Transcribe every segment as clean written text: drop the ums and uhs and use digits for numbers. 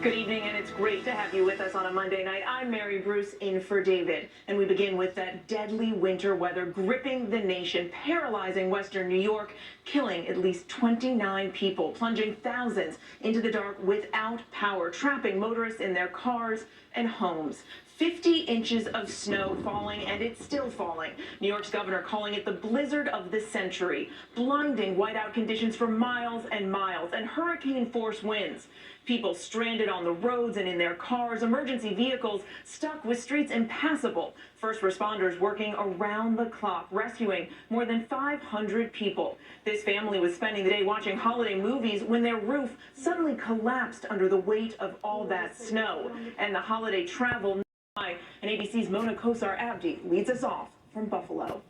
Good evening, and it's great to have you with us on a Monday night. I'm Mary Bruce in for David, and we begin with that deadly winter weather gripping the nation, paralyzing western New York, killing at least 29 people, plunging thousands into the dark without power, trapping motorists in their cars and homes. 50 inches of snow falling, and it's still falling. New York's governor calling it the blizzard of the century. Blinding whiteout conditions for miles and miles, and hurricane-force winds. People stranded on the roads and in their cars, emergency vehicles stuck with streets impassable. First responders working around the clock, rescuing more than 500 people. This family was spending the day watching holiday movies when their roof suddenly collapsed under the weight of all that snow. And the holiday travel. And ABC's Mona Kosar-Abdi leads us off from Buffalo.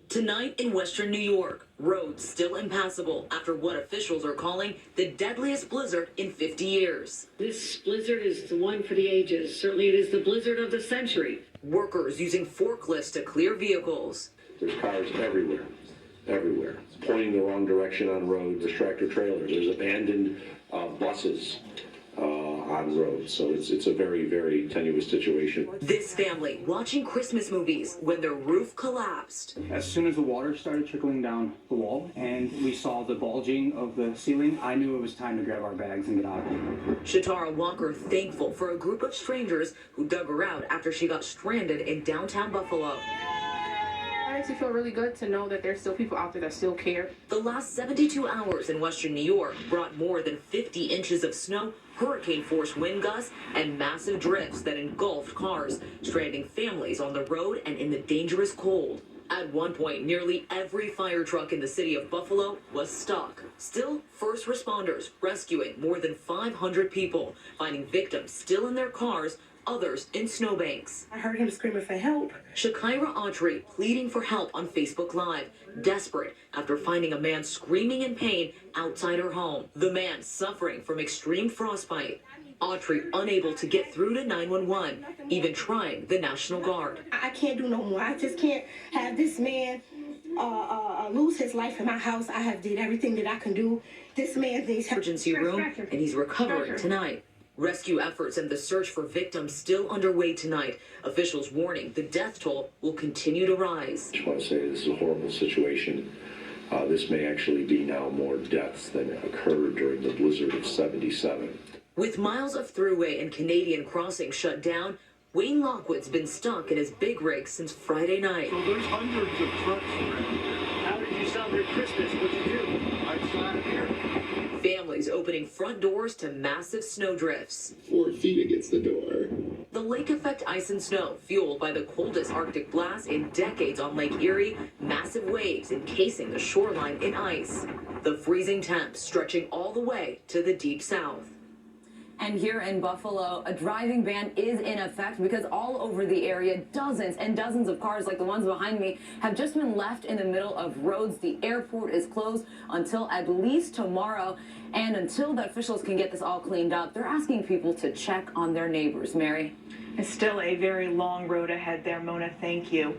Tonight in western New York, roads still impassable after what officials are calling the deadliest blizzard in 50 years. This blizzard is the one for the ages. Certainly it is the blizzard of the century. Workers using forklifts to clear vehicles. There's cars everywhere, pointing the wrong direction on roads. There's tractor trailers. There's abandoned buses on roads. So it's a very, very tenuous situation. This family watching Christmas movies when their roof collapsed. As soon as the water started trickling down the wall and we saw the bulging of the ceiling, I knew it was time to grab our bags and get out of here. Shatara Walker thankful for a group of strangers who dug her out after she got stranded in downtown Buffalo. It makes me feel really good to know that there's still people out there that still care. The last 72 hours in western New York brought more than 50 inches of snow, hurricane-force wind gusts, and massive drifts that engulfed cars, stranding families on the road and in the dangerous cold. At one point, nearly every fire truck in the city of Buffalo was stuck. Still, first responders rescuing more than 500 people, finding victims still in their cars, others in snowbanks. I heard him screaming for help. Shakira Autry pleading for help on Facebook Live, desperate after finding a man screaming in pain outside her home. The man suffering from extreme frostbite. Autry unable to get through to 911, even trying the National Guard. I can't do no more. I just can't have this man lose his life in my house. I have did everything that I can do. This man needs help. Emergency room, and he's recovering tonight. Rescue efforts and the search for victims still underway tonight. Officials warning the death toll will continue to rise. I just want to say this is a horrible situation. This may actually be now more deaths than occurred during the blizzard of 77. With miles of thruway and Canadian crossing shut down, Wayne Lockwood's been stuck in his big rig since Friday night. So there's hundreds of trucks around here. How did you celebrate Christmas? What'd you do? I sat here. Families opening front doors to massive snow drifts. 4 feet against the door. The lake effect ice and snow, fueled by the coldest Arctic blast in decades on Lake Erie, massive waves encasing the shoreline in ice. The freezing temps stretching all the way to the deep south. And here in Buffalo, a driving ban is in effect because all over the area, dozens and dozens of cars like the ones behind me have just been left in the middle of roads. The airport is closed until at least tomorrow. And until the officials can get this all cleaned up, they're asking people to check on their neighbors. Mary? It's still a very long road ahead there, Mona. Thank you.